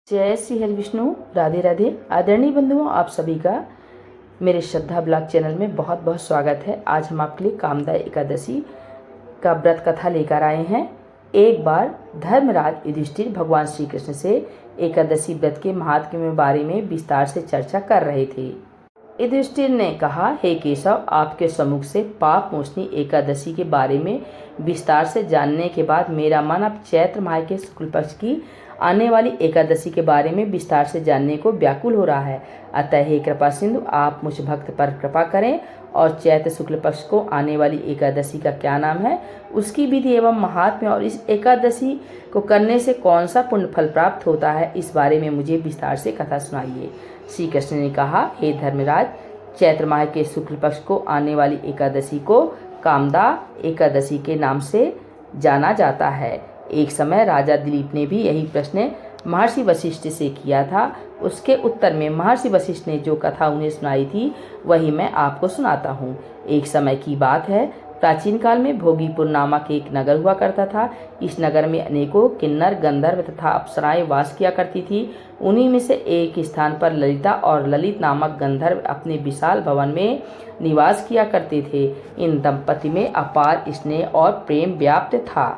जय श्री हरि विष्णु। राधे राधे। आदरणीय बंधुओं, आप सभी का मेरे श्रद्धा ब्लॉग चैनल में बहुत बहुत स्वागत है। आज हम आपके लिए कामदा एकादशी का व्रत कथा लेकर आए हैं। एक बार धर्मराज युधिष्ठिर भगवान श्री कृष्ण से एकादशी व्रत के महात्म्य के बारे में विस्तार से चर्चा कर रहे थे। युधिष्ठिर ने कहा, हे केशव, आपके सम्मुख से पाप मोचनी एकादशी के बारे में विस्तार से जानने के बाद मेरा मन अब चैत्र माह के शुक्ल पक्ष की आने वाली एकादशी के बारे में विस्तार से जानने को व्याकुल हो रहा है। अतः हे कृपा सिंधु, आप मुझ भक्त पर कृपा करें और चैत्र शुक्ल पक्ष को आने वाली एकादशी का क्या नाम है, उसकी विधि एवं महात्म्य और इस एकादशी को करने से कौन सा पुण्य फल प्राप्त होता है, इस बारे में मुझे विस्तार से कथा सुनाइए। श्री कृष्ण ने कहा, हे धर्मराज, चैत्र माह के शुक्ल पक्ष को आने वाली एकादशी को कामदा एकादशी के नाम से जाना जाता है। एक समय राजा दिलीप ने भी यही प्रश्न महर्षि वशिष्ठ से किया था। उसके उत्तर में महर्षि वशिष्ठ ने जो कथा उन्हें सुनाई थी वही मैं आपको सुनाता हूँ। एक समय की बात है, प्राचीन काल में भोगीपुर नामक एक नगर हुआ करता था। इस नगर में अनेकों किन्नर, गंधर्व तथा अप्सराएं वास किया करती थी। उन्हीं में से एक स्थान पर ललिता और ललित नामक गंधर्व अपने विशाल भवन में निवास किया करते थे। इन दंपति में अपार स्नेह और प्रेम व्याप्त था।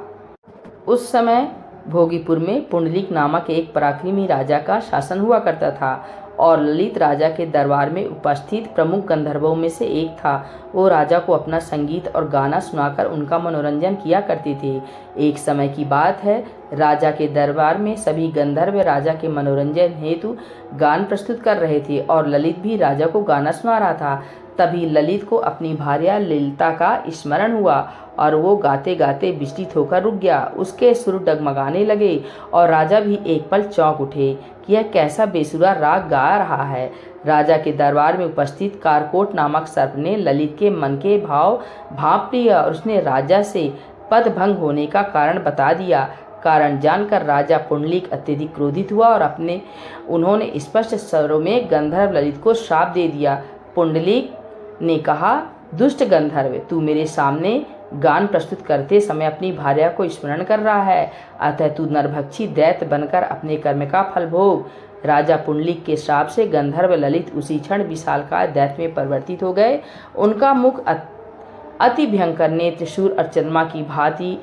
उस समय भोगीपुर में पुंडलिक नामक एक पराक्रमी राजा का शासन हुआ करता था और ललित राजा के दरबार में उपस्थित प्रमुख गंधर्वों में से एक था। वो राजा को अपना संगीत और गाना सुनाकर उनका मनोरंजन किया करते थे। एक समय की बात है, राजा के दरबार में सभी गंधर्व राजा के मनोरंजन हेतु गान प्रस्तुत कर रहे थे और ललित भी राजा को गाना सुना रहा था। तभी ललित को अपनी भार्या ललिता का स्मरण हुआ और वो गाते गाते विचलित होकर रुक गया। उसके सुर डगमगाने लगे और राजा भी एक पल चौंक उठे कि यह कैसा बेसुरा राग गा रहा है। राजा के दरबार में उपस्थित कारकोट नामक सर्प ने ललित के मन के भाव भांप लिया और उसने राजा से पदभंग होने का कारण बता दिया। कारण जानकर राजा पुंडलिक अत्यधिक क्रोधित हुआ और उन्होंने स्पष्ट स्वरों में गंधर्व ललित को श्राप दे दिया। पुंडलिक ने कहा, दुष्ट गंधर्व, तू मेरे सामने गान प्रस्तुत करते समय अपनी भार्या को स्मरण कर रहा है, अतः तू नरभक्षी दैत्य बनकर अपने कर्म का फल भोग। राजा पुंडलिक के श्राप से गंधर्व ललित उसी क्षण विशालकाय दैत्य में परिवर्तित हो गए। उनका मुख अति भयंकर नेत्र शूर और चंद्रमा की भांति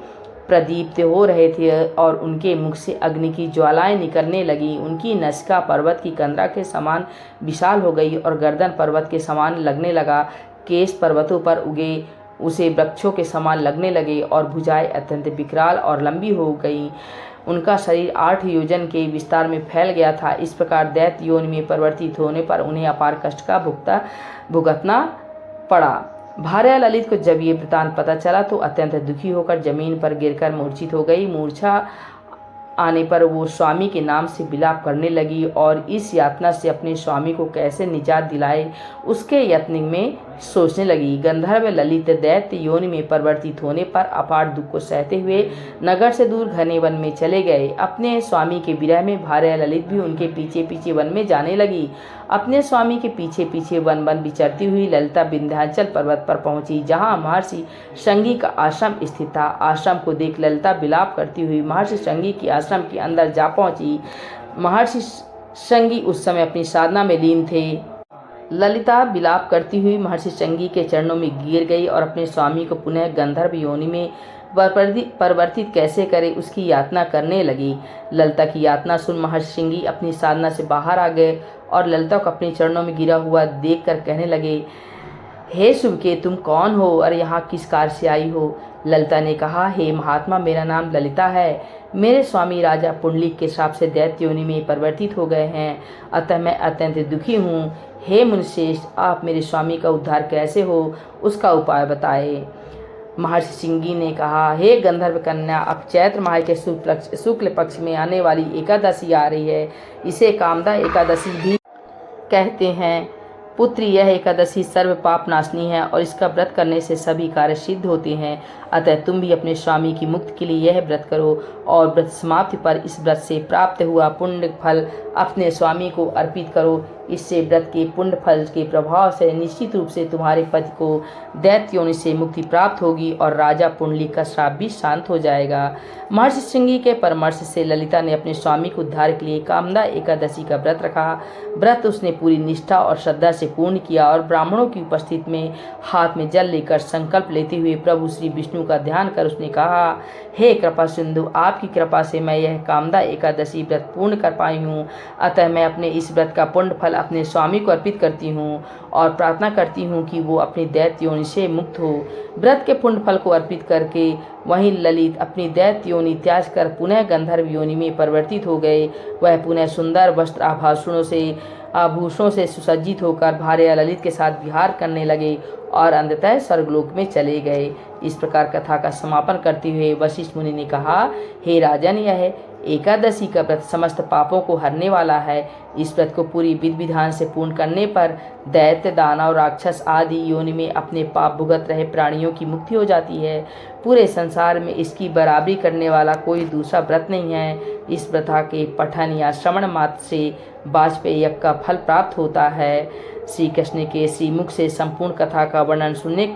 प्रदीप्त हो रहे थे और उनके मुख से अग्नि की ज्वालाएं निकलने लगी। उनकी नसिका पर्वत की कंदरा के समान विशाल हो गई और गर्दन पर्वत के समान लगने लगा। केश पर्वतों पर उगे उसे वृक्षों के समान लगने लगे और भुजाएं अत्यंत विकराल और लंबी हो गई। उनका शरीर 8 योजन के विस्तार में फैल गया था। इस प्रकार दैत्य योनि में परिवर्तित होने पर उन्हें अपार कष्ट का भुगतना पड़ा। भार्या ललित को जब ये वृतांत पता चला तो अत्यंत दुखी होकर जमीन पर गिरकर मूर्छित हो गई। मूर्छा आने पर वो स्वामी के नाम से विलाप करने लगी और इस यातना से अपने स्वामी को कैसे निजात दिलाए उसके यत्न में सोचने लगी। गंधर्व ललित दैत्य योनि में परिवर्तित होने पर अपार दुख को सहते हुए नगर से दूर घने वन में चले गए। अपने स्वामी के विरह में भार्या ललित भी उनके पीछे पीछे वन में जाने लगी। अपने स्वामी के पीछे पीछे वन वन विचरती हुई ललिता विंध्याचल पर्वत पर पहुंची, जहां महर्षि शंगी का आश्रम स्थित था। आश्रम को देख ललिता विलाप करती हुई महर्षि शंगी के आश्रम के अंदर जा पहुंची। महर्षि शंगी उस समय अपनी साधना में लीन थे। ललिता विलाप करती हुई महर्षि शंगी के चरणों में गिर गई और अपने स्वामी को पुनः गंधर्व योनि में परिवर्तित कैसे करे उसकी यातना करने लगी। ललिता की यातना सुन महर्षि शंगी अपनी साधना से बाहर आ गए और ललिता को अपने चरणों में गिरा हुआ देखकर कहने लगे, हे शुभके, तुम कौन हो और यहाँ किस कार्य से आई हो? ललिता ने कहा, हे महात्मा, मेरा नाम ललिता है। मेरे स्वामी राजा पुंडलिक के श्राप से दैत्य योनि में परिवर्तित हो गए हैं, अतः मैं अत्यंत दुखी हूँ। हे मुनिश्रेष्ठ, आप मेरे स्वामी का उद्धार कैसे हो उसका उपाय बताए। महर्षि शंगी ने कहा, हे गंधर्व कन्या, अब चैत्र माह के शुक्ल पक्ष में आने वाली एकादशी आ रही है। इसे कामदा एकादशी भी कहते हैं। पुत्री, यह एकादशी सर्व पाप नाशनी है और इसका व्रत करने से सभी कार्य सिद्ध होते हैं। अतः तुम भी अपने स्वामी की मुक्ति के लिए यह व्रत करो और व्रत समाप्ति पर इस व्रत से प्राप्त हुआ पुण्य फल अपने स्वामी को अर्पित करो। इससे व्रत के पुण्य फल के प्रभाव से निश्चित रूप से तुम्हारे पति को दैत्य योनि से मुक्ति प्राप्त होगी और राजा पुंडलिक का श्राप भी शांत हो जाएगा। महर्षि श्रृंगी के परामर्श से ललिता ने अपने स्वामी के उद्धार के लिए कामदा एकादशी का व्रत रखा। व्रत उसने पूरी निष्ठा और श्रद्धा से पूर्ण किया और ब्राह्मणों की उपस्थिति में हाथ में जल लेकर संकल्प लेते हुए प्रभु श्री विष्णु का ध्यान कर उसने कहा, हे कृपा सिंधु, आपकी कृपा से मैं यह कामदा एकादशी व्रत पूर्ण कर पाई हूँ। अतः मैं अपने इस व्रत का पुण्य फल अपने स्वामी को अर्पित करती हूँ और प्रार्थना करती हूँ कि वो अपनी दैत्य योनि से मुक्त हो। व्रत के पुण्य फल को अर्पित करके वहीं ललित अपनी दैत्य योनि त्याग कर पुनः गंधर्व योनि में परिवर्तित हो गए। वह पुनः सुंदर वस्त्र आभूषणों से सुसज्जित होकर भार्या ललित के साथ विहार करने लगे और अंततः स्वर्गलोक में चले गए। इस प्रकार कथा का समापन करते हुए वशिष्ठ मुनि ने कहा, हे राजन, यह एकादशी का व्रत समस्त पापों को हरने वाला है। इस व्रत को पूरी विधि विधान से पूर्ण करने पर दैत्य, दानव, राक्षस आदि योनि में अपने पाप भुगत रहे प्राणियों की मुक्ति हो जाती है। पूरे संसार में इसकी बराबरी करने वाला कोई दूसरा व्रत नहीं है। इस प्रथा के पठन या श्रवण मात्र से वाजपेय यज्ञ का फल प्राप्त होता है। श्री कृष्ण के श्रीमुख से संपूर्ण कथा का वर्णन सुनने के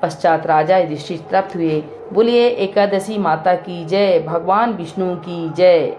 पश्चात राजा युधिष्ठिर तृप्त हुए। बोलिए एकादशी माता की जय, भगवान विष्णु की जय।